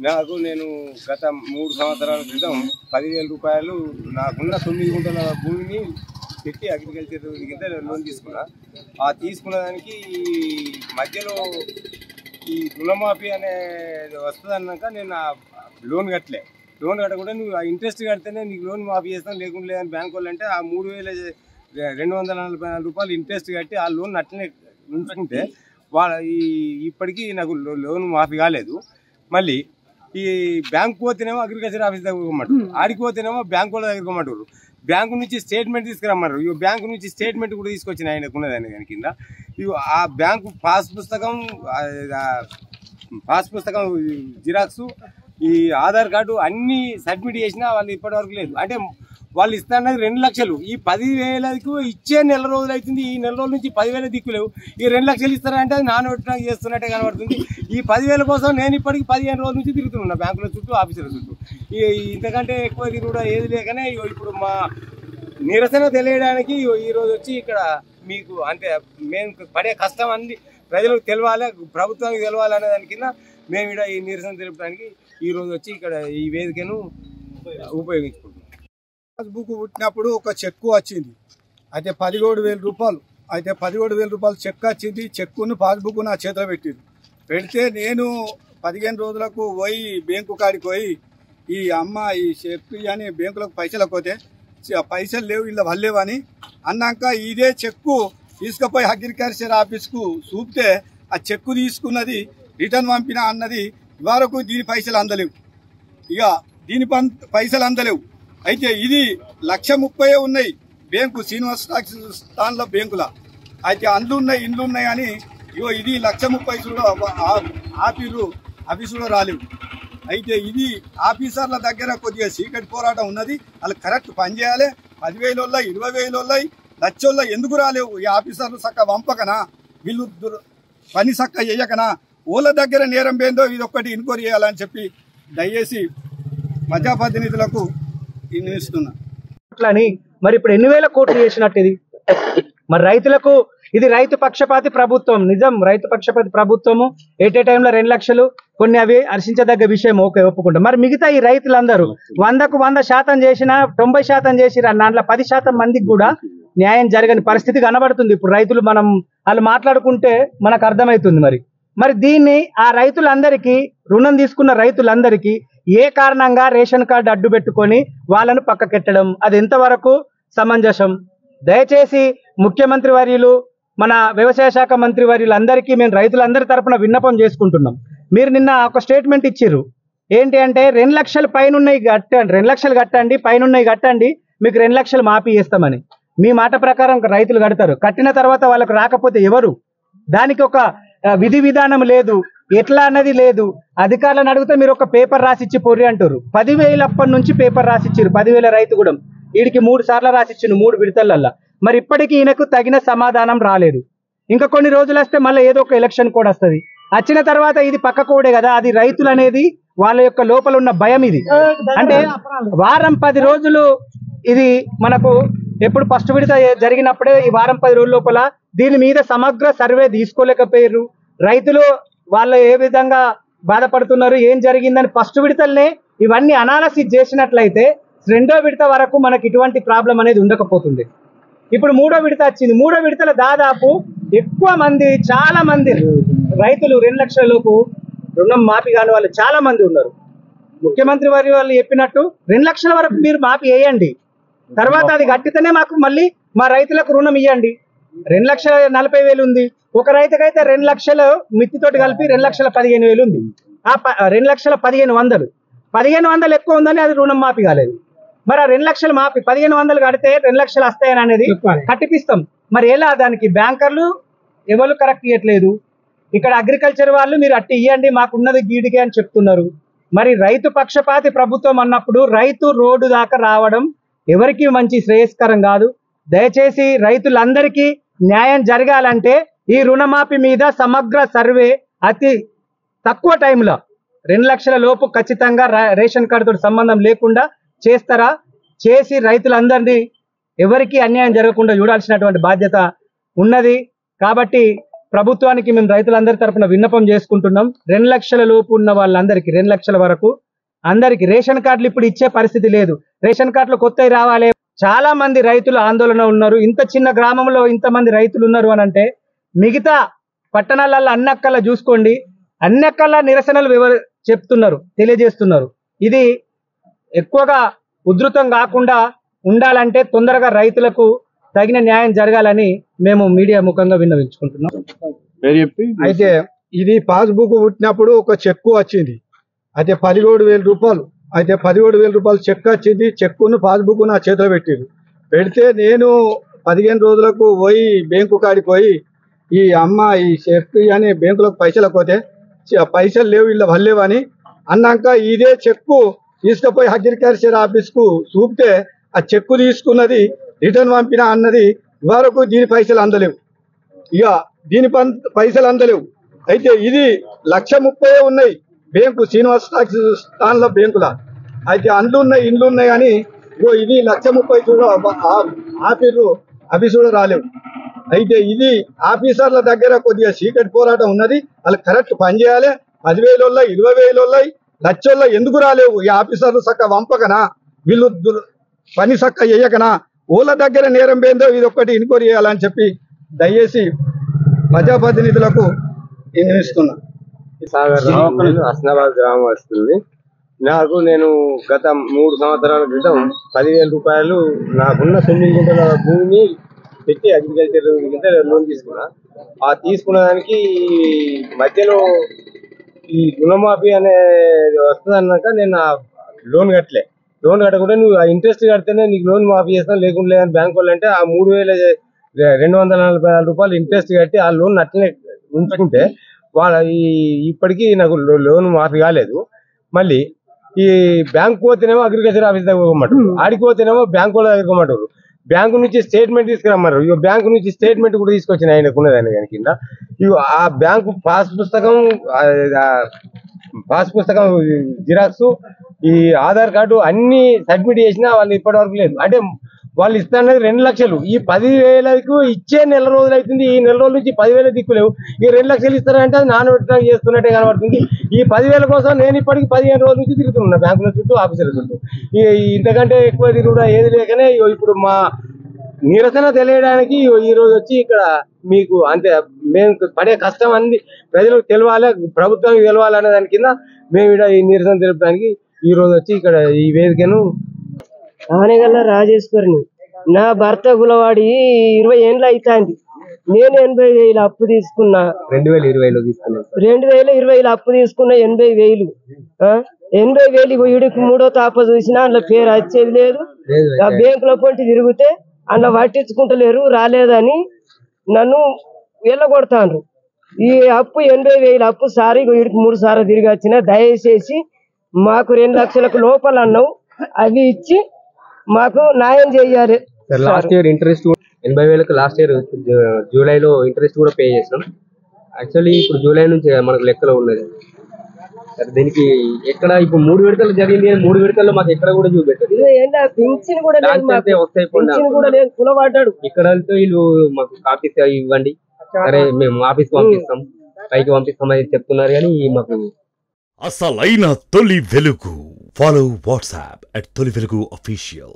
నేను గత 3 సంవత్సరాల క్రితం 10,000 రూపాయలు నాకున్న 9 గుంటల భూమిని పెట్టి అగ్రికల్చర్ కింద లోన్ తీసుకున్నా. ఆ తీసుకున్న దానికి మధ్యలో ఈ రుణమాఫీ అనే వస్తుంది అన్నాక నేను లోన్ కట్టకుండా నువ్వు ఆ ఇంట్రెస్ట్ కడితేనే నీకు లోన్ మాఫీ చేస్తాను, లేకుండా లేదని బ్యాంక్ వాళ్ళు అంటే ఆ 3,244 రూపాయలు ఇంట్రెస్ట్ కట్టి ఆ లోన్ అట్లనే ఉంచుకుంటే ఇప్పటికీ నాకు లోన్ మాఫీ కాలేదు. మళ్ళీ ఈ బ్యాంక్ పోతేనేమో అగ్రికల్చర్ ఆఫీస్ దగ్గర పోమంటారు, ఆడికి పోతేనేమో బ్యాంక్ వాళ్ళ దగ్గర పోమంటారు. బ్యాంకు నుంచి స్టేట్మెంట్ తీసుకురమ్మన్నారు. ఇవి బ్యాంకు నుంచి స్టేట్మెంట్ కూడా తీసుకొచ్చిన ఆయనకు ఉన్నదాన్ని దాని కింద ఇవి ఆ బ్యాంకు పాస్ పుస్తకం జిరాక్స్, ఈ ఆధార్ కార్డు అన్నీ సబ్మిట్ చేసినా వాళ్ళు ఇప్పటివరకు లేదు. అంటే వాళ్ళు ఇస్తారన్నది 2 లక్షలు, ఈ 10,000కు ఇచ్చే నెల రోజులు అవుతుంది. ఈ నెల రోజుల నుంచి 10,000 దిక్కులేవు. ఈ 2 లక్షలు ఇస్తారంటే అది నానబెట్టడానికి చేస్తున్నట్టే కనబడుతుంది. ఈ 10,000 కోసం నేను ఇప్పటికి 15 రోజుల నుంచి తిరుగుతున్నా బ్యాంకుల చుట్టూ, ఆఫీసుల చుట్టూ. ఇంతకంటే ఎక్కువ తిరుగుడా ఏది లేకనే ఇప్పుడు మా నిరసన తెలియడానికి ఈరోజు వచ్చి ఇక్కడ మీకు అంటే మేము పడే కష్టం అన్ని ప్రజలకు తెలవాలి, ప్రభుత్వానికి తెలవాలి అనే దాని కింద మేము ఇక్కడ ఈ నిరసన తెలుపడానికి ఈరోజు వచ్చి ఇక్కడ ఈ వేదికను ఉపయోగించుకుంటున్నాం. పాస్బుక్ పుట్టినప్పుడు ఒక చెక్కు వచ్చింది, అయితే 17,000 రూపాయలు. అయితే 17,000 రూపాయలు చెక్ వచ్చింది. చెక్కును పాస్బుక్ నా చేతిలో పెడితే నేను 15 రోజులకు పోయి బ్యాంకు కాడికి పోయి ఈ చెక్ అని బ్యాంకులకు పైసలకు పోతే పైసలు లేవు, ఇలా వల్లేవని అన్నాక ఇదే చెక్కు తీసుకుపోయి అగ్రికల్చర్ ఆఫీస్కు చూపితే ఆ చెక్కు తీసుకున్నది రిటర్న్ పంపిన అన్నది వరకు దీని పైసలు అందలేవు. ఇక దీని పైసలు అందలేవు. అయితే ఇది 1,30,000 ఉన్నాయి బ్యాంకు శ్రీనివాస స్థానంలో బ్యాంకుల. అయితే ఇండ్లు ఉన్నాయి అని ఇగో ఇది 1,30,000 కూడా ఆఫీసులో రాలేవు. అయితే ఇది ఆఫీసర్ల దగ్గర కొద్దిగా చీకటి పోరాటం ఉన్నది. వాళ్ళు కరెక్ట్ పనిచేయాలి. 10,000 20,000 లక్షల్లో ఎందుకు రాలేవు? ఈ ఆఫీసర్లు చక్క వంపకనా, వీళ్ళు పని చక్క చేయకనా, ఓళ్ళ దగ్గర నేరం ఏందో ఇది ఒక్కటి ఇన్క్వైరీ చేయాలని చెప్పి దయచేసి ప్రజాప్రతినిధులకు ఇస్తున్నా. మరి ఇప్పుడు ఎన్ని వేల కోట్లు చేసినట్టు ఇది? మరి రైతులకు ఇది రైతు పక్షపాతి ప్రభుత్వం, నిజం రైతు పక్షపాతి ప్రభుత్వము. ఏటే టైంలో 2 లక్షలు కొన్ని అవి హర్షించదగ్గ విషయం, ఓకే ఒప్పుకుంటాం. మరి మిగతా ఈ రైతులందరూ 100కు 100% చేసినా 90% చేసినా దాంట్లో 10% మందికి కూడా న్యాయం జరగని పరిస్థితి కనబడుతుంది. ఇప్పుడు రైతులు వాళ్ళు మాట్లాడుకుంటే మనకు అర్థమవుతుంది. మరి దీన్ని ఆ రైతులందరికీ, రుణం తీసుకున్న రైతులందరికీ ఏ కారణంగా రేషన్ కార్డు అడ్డు పెట్టుకొని వాళ్ళను పక్కకెట్టడం, అది ఎంతవరకు సమంజసం? దయచేసి ముఖ్యమంత్రి వర్యులు, మన వ్యవసాయ శాఖ మంత్రి వర్యులందరికీ మేము రైతులందరి తరపున విన్నపం చేసుకుంటున్నాం. మీరు నిన్న ఒక స్టేట్మెంట్ ఇచ్చిర్రు, ఏంటి అంటే 2 లక్షల పైన కట్టండి, 2 లక్షలు కట్టండి, పైన కట్టండి, మీకు 2 లక్షలు మాఫీ చేస్తామని. మీ మాట ప్రకారం రైతులు కడతారు. కట్టిన తర్వాత వాళ్ళకు రాకపోతే ఎవరు? దానికి ఒక విధి విధానం లేదు, ఎట్లా అన్నది లేదు. అధికారులను అడిగితే మీరు ఒక పేపర్ రాసిచ్చి పొర్రి అంటారు. 10,000 అప్పటి నుంచి పేపర్ రాసిచ్చారు. 10,000 రైతు కూడా వీడికి 3 సార్లు రాసిచ్చిండు, 3 విడతలల్లా. మరి ఇప్పటికీ ఈయనకు తగిన సమాధానం రాలేదు. ఇంకా కొన్ని రోజులు వస్తే మళ్ళీ ఏదో ఒక ఎలక్షన్ కోడ్ వస్తుంది. వచ్చిన తర్వాత ఇది పక్క కోడే కదా, అది రైతులు అనేది వాళ్ళ యొక్క లోపల ఉన్న భయం. ఇది అంటే వారం 10 రోజులు ఇది మనకు ఎప్పుడు ఫస్ట్ విడత జరిగినప్పుడే ఈ వారం 10 రోజుల లోపల దీని మీద సమగ్ర సర్వే తీసుకోలేకపోయారు. రైతులు వాళ్ళు ఏ విధంగా బాధపడుతున్నారు, ఏం జరిగిందని ఫస్ట్ విడతలనే ఇవన్నీ అనాలసిస్ చేసినట్లయితే 2వ విడత వరకు మనకి ఇటువంటి ప్రాబ్లం అనేది ఉండకపోతుంది. ఇప్పుడు 3వ విడత వచ్చింది. 3వ విడతలో దాదాపు ఎక్కువ మంది, చాలా మంది రైతులు 2 లక్షల లోపు రుణం మాఫీ కాని వాళ్ళు చాలా మంది ఉన్నారు. ముఖ్యమంత్రి వారి వాళ్ళు చెప్పినట్టు 2 లక్షల వరకు మీరు మాఫీ వేయండి, తర్వాత అది కట్టితేనే మాకు మళ్ళీ మా రైతులకు రుణం ఇవ్వండి. 2,40,000 ఉంది. ఒక రైతుకైతే 2 లక్షలు మిత్తితోటి కలిపి 2,15,000 ఉంది. ఆ 2,15,100 1,500 ఎక్కువ ఉందని అది రుణం మాఫీ కాలేదు. మరి ఆ 2 లక్షలు మాఫీ 1,500 కడితే 2 లక్షలు వస్తాయని అనేది కట్టిపిస్తాం. మరి ఎలా? దానికి బ్యాంకర్లు ఎవరు కరెక్ట్ ఇవ్వట్లేదు. ఇక్కడ అగ్రికల్చర్ వాళ్ళు మీరు అట్టి ఇవ్వండి మాకున్నది గీడికే అని చెప్తున్నారు. మరి రైతు పక్షపాతి ప్రభుత్వం అన్నప్పుడు రైతు రోడ్డు దాకా రావడం ఎవరికి మంచి శ్రేయస్కరం కాదు. దయచేసి రైతులందరికీ న్యాయం జరగాలంటే ఈ రుణమాఫీ మీద సమగ్ర సర్వే అతి తక్కువ టైంలో 2 లక్షల లోపు ఖచ్చితంగా రేషన్ కార్డుతో సంబంధం లేకుండా చేస్తారా? చేసి రైతులందరినీ ఎవరికి అన్యాయం జరగకుండా చూడాల్సినటువంటి బాధ్యత ఉన్నది. కాబట్టి ప్రభుత్వానికి మేము రైతులందరి తరపున విన్నపం చేసుకుంటున్నాం. 2 లక్షల లోపు ఉన్న వాళ్ళందరికీ 2 లక్షల వరకు అందరికి రేషన్ కార్డులు ఇప్పుడు ఇచ్చే పరిస్థితి లేదు. రేషన్ కార్డులు కొత్తవి రావాలి. చాలా మంది రైతులు ఆందోళన ఉన్నారు. ఇంత చిన్న గ్రామంలో ఇంతమంది రైతులు ఉన్నారు అని అంటే మిగతా పట్టణాలలో అన్నక్కల్లా చూసుకోండి, అన్నక్కల్లా నిరసనలు చెప్తున్నారు, తెలియజేస్తున్నారు. ఇది ఎక్కువగా ఉధృతం కాకుండా ఉండాలంటే తొందరగా రైతులకు తగిన న్యాయం జరగాలని మేము మీడియా ముఖంగా విన్నవించుకుంటున్నాం. అయితే ఇది పాస్బుక్ పుట్టినప్పుడు ఒక చెక్కు వచ్చింది. అయితే 17,000 రూపాయలు. అయితే 17,000 రూపాయలు చెక్ వచ్చింది. చెక్కును పాస్బుక్ నా చేతిలో పెడితే నేను 15 రోజులకు పోయి బ్యాంకు కాడికి పోయి ఈ అమ్మ ఈ చెక్ అని బ్యాంకులకు పైసలకు పోతే పైసలు లేవు, ఇలా వల్లేవు అని అన్నాక ఇదే చెక్కు తీసుకుపోయి అగ్రికల్చర్ ఆఫీస్కు చూపితే ఆ చెక్కు తీసుకున్నది రిటర్న్ పంపిన అన్నది వరకు దీని పైసలు అందలేవు. ఇక దీని పైసలు అందలేవు. అయితే ఇది 1,30,000 ఉన్నాయి బ్యాంకు శ్రీనివాస స్థానంలో బ్యాంకుల. అయితే ఇండ్లు ఉన్నాయి కానీ ఇది 1,30,000 చూడ ఆఫీసు కూడా రాలేవు. అయితే ఇది ఆఫీసర్ల దగ్గర కొద్దిగా చీకటి పోరాటం ఉన్నది. వాళ్ళు కరెక్ట్ పనిచేయాలి. 10,000 ఉన్నాయి, 20,000 ఉన్నాయి, లక్షల్లో ఎందుకు రాలేవు? ఈ ఆఫీసర్లు చక్క వంపకనా, వీళ్ళు పని చక్క చెయ్యకనా, ఊళ్ళ దగ్గర నేరం పోయిందో ఇది ఒక్కటి ఇన్క్వైరీ చేయాలని చెప్పి దయచేసి ప్రజాప్రతినిధులకు వినిపిస్తున్నా. హస్నాబాద్ గ్రామం వస్తుంది. నేను గత 3 సంవత్సరాల క్రితం 10,000 రూపాయలు నాకున్న 9 గుంటల భూమిని పెట్టి అగ్రికల్చర్ కింద లోన్ తీసుకున్నా. ఆ తీసుకున్న దానికి మధ్యలో ఈ రుణమాఫీ అనే వస్తుంది అన్నాక నేను లోన్ కట్టకుండా నువ్వు ఆ ఇంట్రెస్ట్ కడితేనే నీకు లోన్ మాఫీ చేస్తాను, లేకుండా లేదని బ్యాంక్ వాళ్ళు అంటే ఆ 3,244 రూపాయలు ఇంట్రెస్ట్ కట్టి ఆ లోన్ అట్లనే ఉంచుకుంటే ఇప్పటికీ నాకు లోన్ మాఫీ కాలేదు. మళ్ళీ ఈ బ్యాంక్ పోతేనేమో అగ్రికల్చర్ ఆఫీస్ దగ్గర పోమంటారు, ఆడికి పోతేనేమో బ్యాంక్ వాళ్ళ దగ్గర పోమంటారు. బ్యాంకు నుంచి స్టేట్మెంట్ తీసుకురమ్మన్నారు. ఇక బ్యాంకు నుంచి స్టేట్మెంట్ కూడా తీసుకొచ్చిన ఆయనకున్నదాన్ని దాని కింద ఇక ఆ బ్యాంకు పాస్ పుస్తకం జిరాక్స్, ఈ ఆధార్ కార్డు అన్ని సబ్మిట్ చేసినా వాళ్ళు ఇప్పటి వరకు లేదు. అంటే వాళ్ళు ఇస్తానది 2 లక్షలు. ఈ 10,000కు ఇచ్చే నెల రోజులు అవుతుంది. ఈ నెల రోజుల నుంచి 10,000 దిక్కులేవు. ఈ 2 లక్షలు ఇస్తారంటే అది నానబెట్టడానికి చేస్తున్నట్టే కనబడుతుంది. ఈ 10,000 కోసం నేను ఇప్పటికి 15 రోజుల నుంచి తిరుగుతున్నా బ్యాంకుల చుట్టూ, ఆఫీసుల చుట్టూ. ఇంతకంటే ఎక్కువ తిరుగుడా ఏది లేకనే ఇప్పుడు మా నిరసన తెలియడానికి ఈ రోజు వచ్చి ఇక్కడ మీకు అంతే మేము పడే కష్టం అన్ని ప్రజలకు తెలవాలి, ప్రభుత్వానికి తెలవాలి అనే దాని కింద మేము ఇక్కడ ఈ నిరసన తెలుపడానికి ఈ రోజు వచ్చి ఇక్కడ ఈ వేదికను. ఆనగల్ల రాజేశ్వరిని. నా భర్త గులవాడి 20 ఏళ్ళు అవుతాంది. నేను 80,000 అప్పు తీసుకున్నా. 2020లో తీసుకున్నా. 2020లో అప్పు తీసుకున్నా 80,000. 80,000 వీడికి 3వ తాప చూసినా అందులో పేరు వచ్చేది లేదు. ఆ బ్యాంకులో పొంటి తిరిగితే అందులో పట్టించుకుంటలేరు, రాలేదని నన్ను వెళ్ళగొడతాను. ఈ అప్పు 80,000 అప్పు సారి వీడికి 3 సార్లు తిరిగి వచ్చిన. దయచేసి మాకు 2 లక్షలకు లోపల అన్నావు, అవి ఇచ్చి మాకు న్యాయం చేయాలి. లాస్ట్ ఇయర్ ఇంట్రెస్ట్ 80,000కు లాస్ట్ ఇయర్ జూలైలో ఇంట్రెస్ట్ కూడా పే చేసాం. యాక్చువల్లీ ఇప్పుడు జూలై నుంచి మనకు లెక్కలో ఉన్నది. దీనికి ఎక్కడ ఇప్పుడు 3 విడతలు జరిగింది. 3 విడతల్లో మాకు ఎక్కడ కూడా చూపెట్టారు. పింఛన్ కూడా లేదు, కులవాడ్డాడు. ఇక్కడ వీళ్ళు మాకు కాపీస్ ఇవ్వండి, సరే మేము ఆఫీస్ పంపిస్తాం, పైకి పంపిస్తాం అని చెప్తున్నారు. కానీ మాకు అసలైన తొలి వెలుగు. ఫాలో వాట్సాప్ @తొలి వెలుగు official.